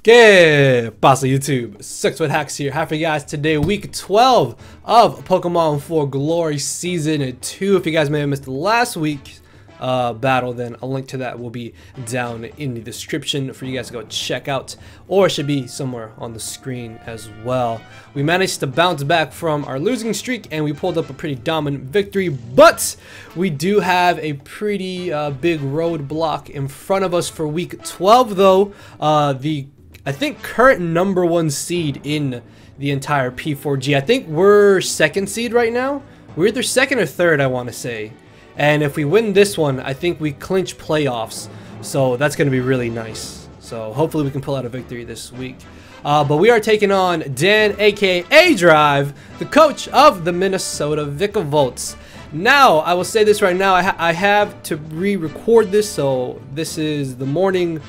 ¿Qué pasa, YouTube? 6 with Hacks here. Happy guys today, week 12 of Pokemon 4 Glory Season 2. If you guys may have missed last week's battle, then a link to that will be down in the description for you guys to go check out, or it should be somewhere on the screen as well. We managed to bounce back from our losing streak and we pulled up a pretty dominant victory, but we do have a pretty big roadblock in front of us for week 12 though. I think current #1 seed in the entire P4G. I think we're 2nd seed right now. We're either 2nd or 3rd, I want to say. And if we win this one, I think we clinch playoffs. So that's going to be really nice. So hopefully we can pull out a victory this week. But we are taking on Dan, aka Adrive, the coach of the Minnesota Vikavolt. Now, I will say this right now. I have to re-record this. So this is the morning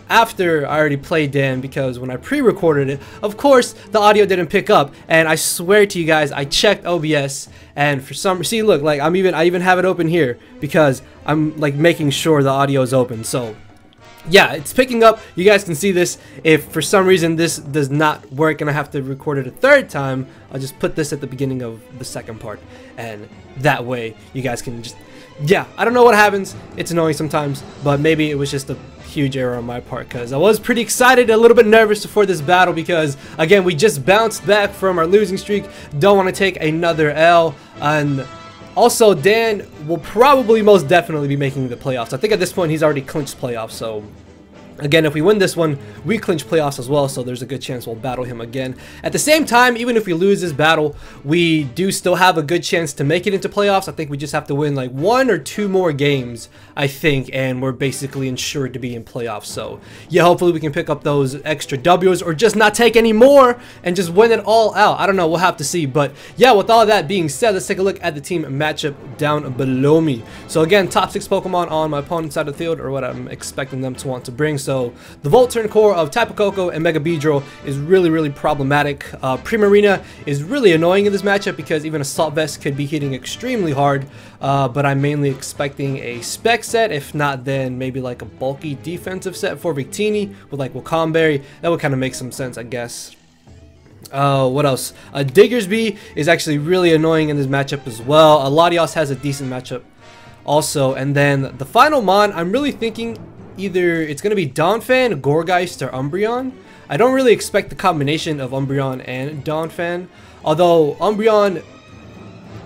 after I already played Dan, because when I pre-recorded it, of course the audio didn't pick up, and I swear to you guys, I checked OBS, and for some see, look, like I even have it open here because I'm like making sure the audio is open. So yeah, it's picking up. You guys can see this. If for some reason this does not work and I have to record it a 3rd time, I'll just put this at the beginning of the 2nd part, and that way you guys can just, yeah, I don't know what happens. It's annoying sometimes, but maybe it was just a huge error on my part, because I was pretty excited, a little bit nervous for this battle, because again, we just bounced back from our losing streak. Don't want to take another L, and also Dan will probably most definitely be making the playoffs. I think at this point he's already clinched playoffs, so again, if we win this one, we clinch playoffs as well, so there's a good chance we'll battle him again. At the same time, even if we lose this battle, we do still have a good chance to make it into playoffs. I think we just have to win like 1 or 2 more games, I think, and we're basically insured to be in playoffs. So yeah, hopefully we can pick up those extra W's, or just not take any more and just win it all out. I don't know, we'll have to see. But yeah, with all that being said, let's take a look at the team matchup down below me. So again, top 6 Pokemon on my opponent's side of the field, or what I'm expecting them to want to bring. So the Volturn core of Tapu Koko and Mega Beedrill is really problematic. Primarina is really annoying in this matchup because even Assault Vest could be hitting extremely hard, but I'm mainly expecting a spec set. If not, then maybe like a bulky defensive set for Victini with like Wakandberry. That would kind of make some sense, I guess. What else? Diggersby is actually really annoying in this matchup as well. Latios has a decent matchup also, and then the final mon, I'm really thinking either it's going to be Donphan, Gourgeist, or Umbreon. I don't really expect the combination of Umbreon and Donphan, although Umbreon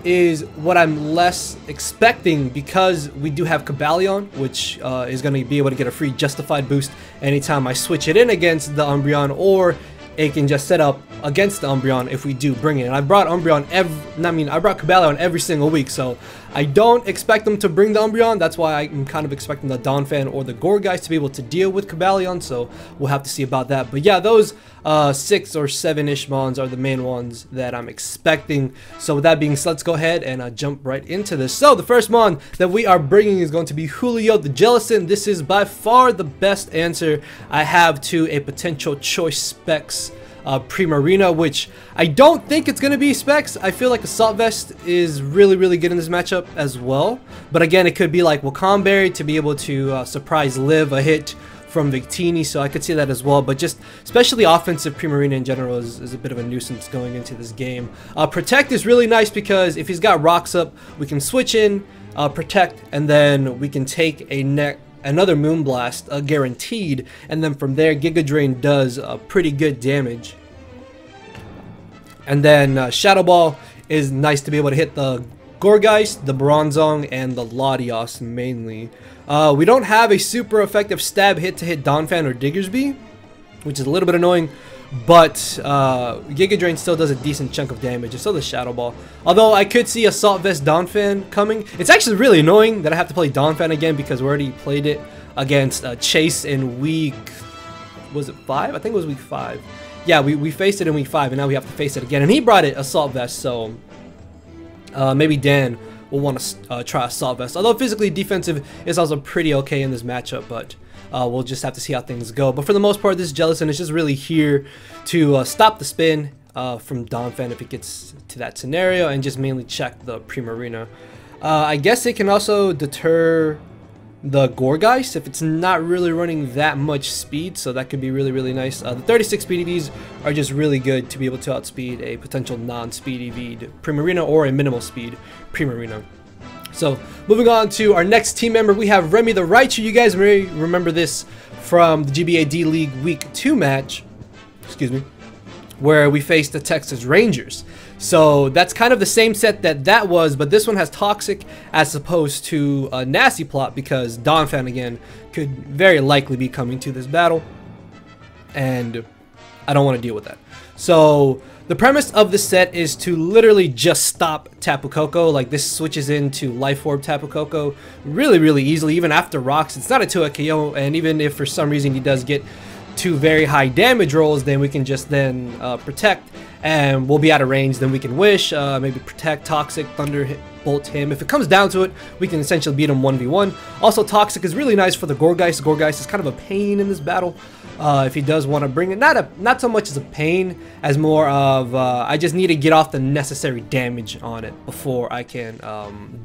is what I'm less expecting, because we do have Cabal Yan, which is going to be able to get a free Justified boost anytime I switch it in against the Umbreon, or it can just set up against the Umbreon if we do bring it. And I brought Umbreon I brought Cabal Yan every single week, so I don't expect them to bring the Umbreon. That's why I'm kind of expecting the Donphan or the Gourgeist to be able to deal with Cabal Yan, so we'll have to see about that. But yeah, those 6 or 7-ish mons are the main ones that I'm expecting. So with that being said, let's go ahead and jump right into this. So the first mon that we are bringing is going to be Julio the Jellicent. This is by far the best answer I have to a potential choice specs Primarina, which I don't think it's going to be specs. I feel like Assault Vest is really good in this matchup as well, but again, it could be like Wakandberry to be able to surprise Liv a hit from Victini, so I could see that as well. But just especially offensive Primarina in general is a bit of a nuisance going into this game. Protect is really nice because if he's got rocks up, we can switch in Protect, and then we can take another Moonblast, guaranteed, and then from there Giga Drain does pretty good damage. And then Shadow Ball is nice to be able to hit the Gourgeist, the Bronzong, and the Latios mainly. We don't have a super effective stab hit to hit Donphan or Diggersby, which is a little bit annoying, but Giga Drain still does a decent chunk of damage, and so does Shadow Ball. Although I could see Assault Vest Donphan coming. It's actually really annoying that I have to play Donphan again, because we already played it against Chase in week, was it 5? I think it was week 5. Yeah, we faced it in week 5, and now we have to face it again. And he brought it Assault Vest, so maybe Dan will want to try Assault Vest. Although physically defensive is also pretty okay in this matchup, but we'll just have to see how things go. But for the most part, this Jellicent is just really here to stop the spin from Donphan if it gets to that scenario, and just mainly check the Primarina. I guess it can also deter the Gourgeist if it's not really running that much speed, so that could be really, really nice. The 36 speed EVs are just really good to be able to outspeed a potential non-speed EV Primarina or a minimal speed Primarina. So moving on to our next team member, we have Remy the Raichu. You guys may remember this from the GBA D League Week 2 match, excuse me, where we faced the Texas Rangers. So that's kind of the same set that was, but this one has Toxic as opposed to a Nasty Plot, because Donphan again could very likely be coming to this battle, and I don't want to deal with that. So the premise of this set is to literally just stop Tapu Koko. Like, this switches into Life Orb Tapu Koko really, really easily, even after rocks. It's not a 2-hit KO, and even if for some reason he does get 2 very high damage rolls, then we can just then protect, and we'll be out of range. Then we can wish, maybe protect, Toxic, Thunderbolt him. If it comes down to it, we can essentially beat him 1v1. Also, Toxic is really nice for the Gourgeist. Gourgeist is kind of a pain in this battle. If he does want to bring it, not so much as a pain as more of I just need to get off the necessary damage on it before I can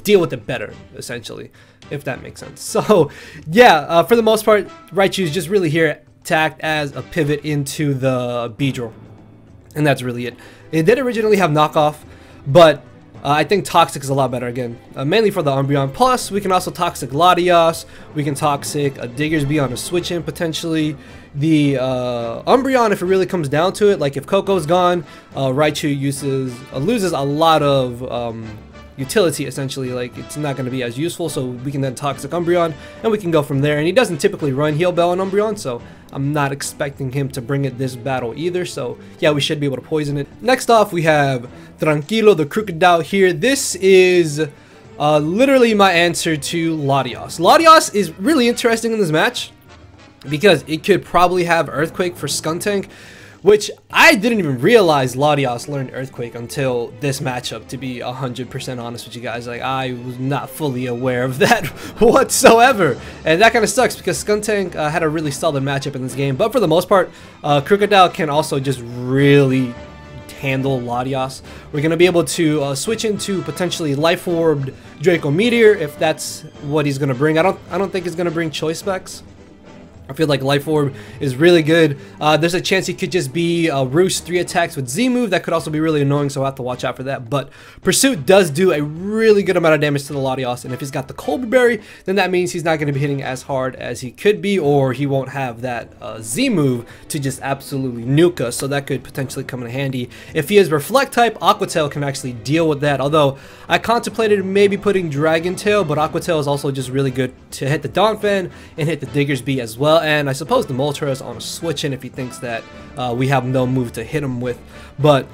deal with it better, essentially, if that makes sense. So yeah, for the most part, Raichu is just really here to act as a pivot into the Beedrill, and that's really it. It did originally have knockoff, but I think Toxic is a lot better again, mainly for the Umbreon. Plus, we can also Toxic Latios, we can Toxic Diggersby on a switch in potentially. The Umbreon, if it really comes down to it, like if Coco's gone, Raichu loses a lot of utility, essentially. Like, it's not going to be as useful, so we can then Toxic Umbreon, and we can go from there. And he doesn't typically run Heal Bell on Umbreon, so I'm not expecting him to bring it this battle either. So yeah, we should be able to poison it. Next off, we have Tranquilo the Krookodile here. This is literally my answer to Latios. Latios is really interesting in this match because it could probably have Earthquake for Skuntank, which I didn't even realize Latios learned Earthquake until this matchup, to be 100% honest with you guys. Like, I was not fully aware of that whatsoever, and that kind of sucks because Skuntank had a really solid matchup in this game. But for the most part, Krookodile can also just really handle Latios. We're going to be able to switch into potentially Life Orbed Draco Meteor if that's what he's going to bring. I don't think he's going to bring Choice Specs. I feel like Life Orb is really good. There's a chance he could just be Roost 3 attacks with Z move. That could also be really annoying, so I'll have to watch out for that. But Pursuit does do a really good amount of damage to the Latios, and if he's got the Colbur Berry, then that means he's not going to be hitting as hard as he could be, or he won't have that Z move to just absolutely nuke us, so that could potentially come in handy. If he is Reflect type, Aqua Tail can actually deal with that, although I contemplated maybe putting Dragon Tail, but Aqua Tail is also just really good to hit the Donphan and hit the Diggersby as well. And I suppose the Moltres on a switch in if he thinks that we have no move to hit him with. But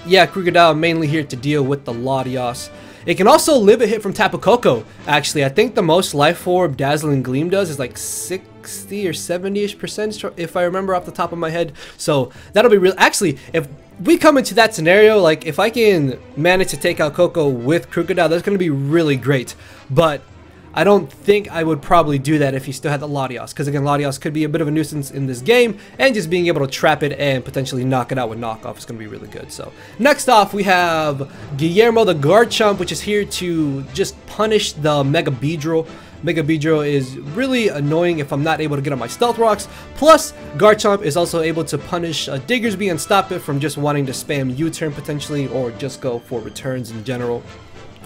yeah, Krookodile mainly here to deal with the Latios. It can also live a hit from Tapu Koko. Actually, I think the most Life Orb Dazzling Gleam does is like 60 or 70-ish% if I remember off the top of my head. So that'll be real. Actually, if we come into that scenario, like if I can manage to take out Koko with Krookodile, that's going to be really great. But I don't think I would probably do that if he still had the Latios, because again, Latios could be a bit of a nuisance in this game, and just being able to trap it and potentially knock it out with knockoff is going to be really good. So next off, we have Guillermo the Garchomp, which is here to just punish the Mega Beedrill. Mega Beedrill is really annoying if I'm not able to get on my Stealth Rocks. Plus, Garchomp is also able to punish Diggersby and stop it from just wanting to spam U-turn potentially, or just go for returns in general.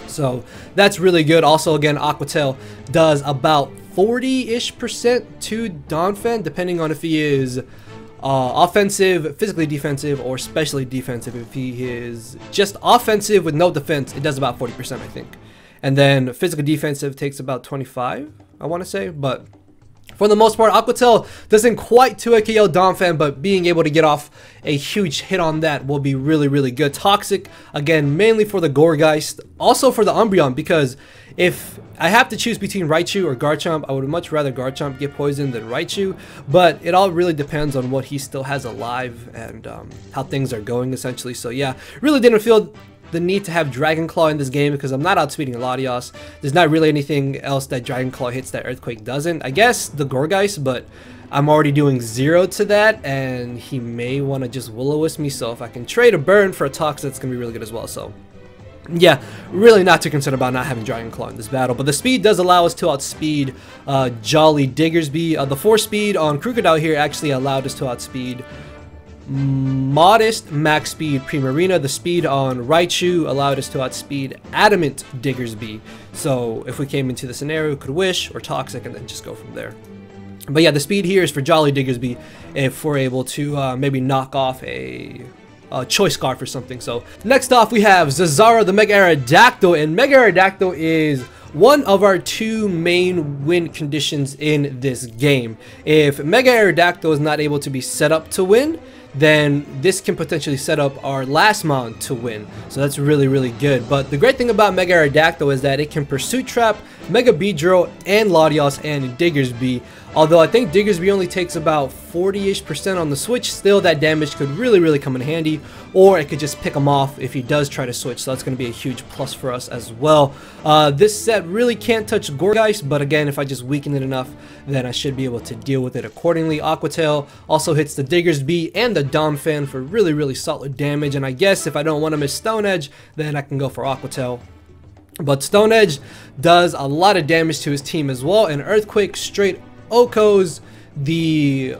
So that's really good. Also, again, Aqua Tail does about 40-ish% to Donphan, depending on if he is offensive, physically defensive, or specially defensive. If he is just offensive with no defense, it does about 40%, I think. And then physical defensive takes about 25, I want to say. But for the most part, Aqua Tail doesn't quite 2-hit KO Donphan, but being able to get off a huge hit on that will be really, really good. Toxic, again, mainly for the Gourgeist, also for the Umbreon, because if I have to choose between Raichu or Garchomp, I would much rather Garchomp get poisoned than Raichu, but it all really depends on what he still has alive and how things are going, essentially. So yeah, really didn't feel the need to have Dragon Claw in this game because I'm not outspeeding Latios. There's not really anything else that Dragon Claw hits that Earthquake doesn't. I guess the Gourgeist, but I'm already doing 0 to that, and he may want to just Will-O-Wisp me, so if I can trade a Burn for a Toxic, that's going to be really good as well. So yeah, really not too concerned about not having Dragon Claw in this battle. But the speed does allow us to outspeed Jolly Diggersby. The 4-speed on Krookodile here actually allowed us to outspeed modest max speed Primarina. The speed on Raichu allowed us to outspeed Adamant Diggersby. So if we came into the scenario, could Wish or Toxic and then just go from there. But yeah, the speed here is for Jolly Diggersby if we're able to maybe knock off a Choice Scarf or something. So next off we have Cesaro the Mega Aerodactyl, and Mega Aerodactyl is one of our 2 main win conditions in this game. If Mega Aerodactyl is not able to be set up to win, then this can potentially set up our last mount to win. So that's really good. But the great thing about Mega Aerodactyl is that it can Pursuit Trap, Mega Beedrill, and Latios and Diggersby. Although I think Diggersby only takes about 40-ish% on the switch, still that damage could really come in handy, or it could just pick him off if he does try to switch, so that's going to be a huge plus for us as well. This set really can't touch Gourgeist, but again, if I just weaken it enough, then I should be able to deal with it accordingly. Aqua Tail also hits the Diggersby and the Donphan for really solid damage, and I guess if I don't want to miss Stone Edge, then I can go for Aqua Tail. But Stone Edge does a lot of damage to his team as well, and Earthquake straight Okos the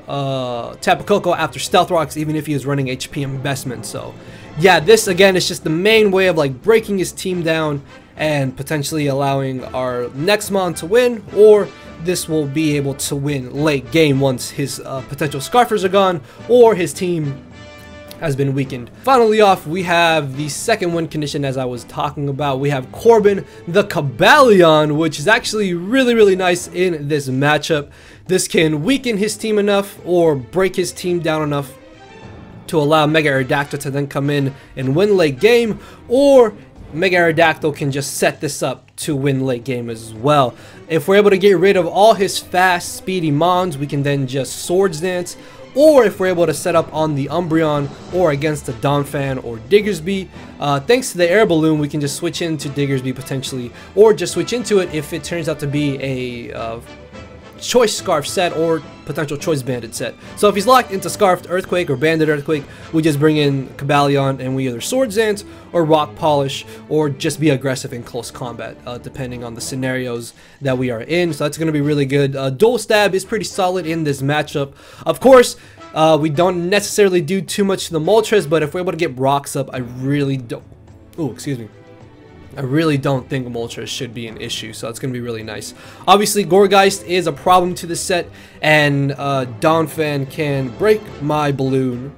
Tapu Koko after Stealth Rocks, even if he is running HP investment. So yeah, this again is just the main way of like breaking his team down and potentially allowing our next mon to win, or this will be able to win late game once his potential Scarfers are gone or his team has been weakened. Finally off, we have the second win condition as I was talking about. We have Corbin the Cabal Yan, which is actually really nice in this matchup. This can weaken his team enough or break his team down enough to allow Mega Aerodactyl to then come in and win late game, or Mega Aerodactyl can just set this up to win late game as well. If we're able to get rid of all his fast, speedy mons, we can then just Swords Dance. Or if we're able to set up on the Umbreon or against the Donphan or Diggersby, thanks to the Air Balloon, we can just switch into Diggersby potentially, or just switch into it if it turns out to be a Choice Scarf set or potential Choice Banded set. So if he's locked into Scarfed Earthquake or Banded Earthquake, we just bring in Cabal Yan and we either Swords Dance or Rock Polish, or just be aggressive in close combat, depending on the scenarios that we are in. So that's going to be really good. Dual Stab is pretty solid in this matchup. Of course, we don't necessarily do too much to the Moltres, but if we're able to get rocks up, I really don't... Oh, excuse me. I really don't think Moltres should be an issue, so it's going to be really nice. Obviously, Gourgeist is a problem to this set, and Donphan can break my balloon,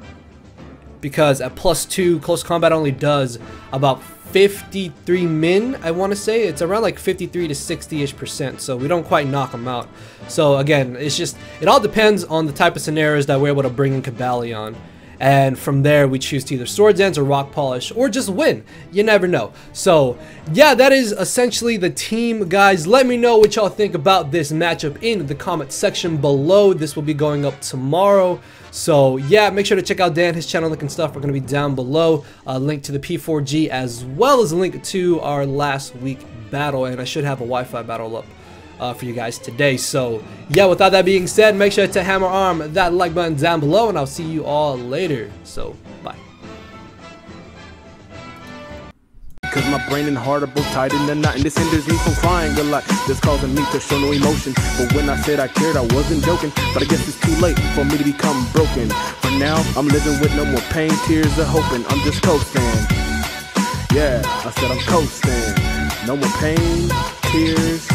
because at +2, close combat only does about 53 min, I want to say. It's around like 53 to 60-ish%, so we don't quite knock him out. So again, it's just, it all depends on the type of scenarios that we're able to bring in Cabal Yan. And from there, we choose to either Swords Dance or Rock Polish, or just win. You never know. So, yeah, that is essentially the team, guys. Let me know what y'all think about this matchup in the comment section below. This will be going up tomorrow. So, yeah, make sure to check out Dan, his channel, link and stuff. We're going to be down below. A link to the P4G, as well as a link to our last week battle. And I should have a Wi-Fi battle up for you guys today. So yeah, without that being said, make sure to hammer arm that like button down below, and I'll see you all later. So bye. Cause my brain and heart are both tied in the knot, and this hinders me from crying a lot. This causing me to show no emotion. But when I said I cared, I wasn't joking. But I guess it's too late for me to become broken. For now, I'm living with no more pain, tears, or hoping. I'm just coasting. Yeah, I said I'm coasting. No more pain, tears,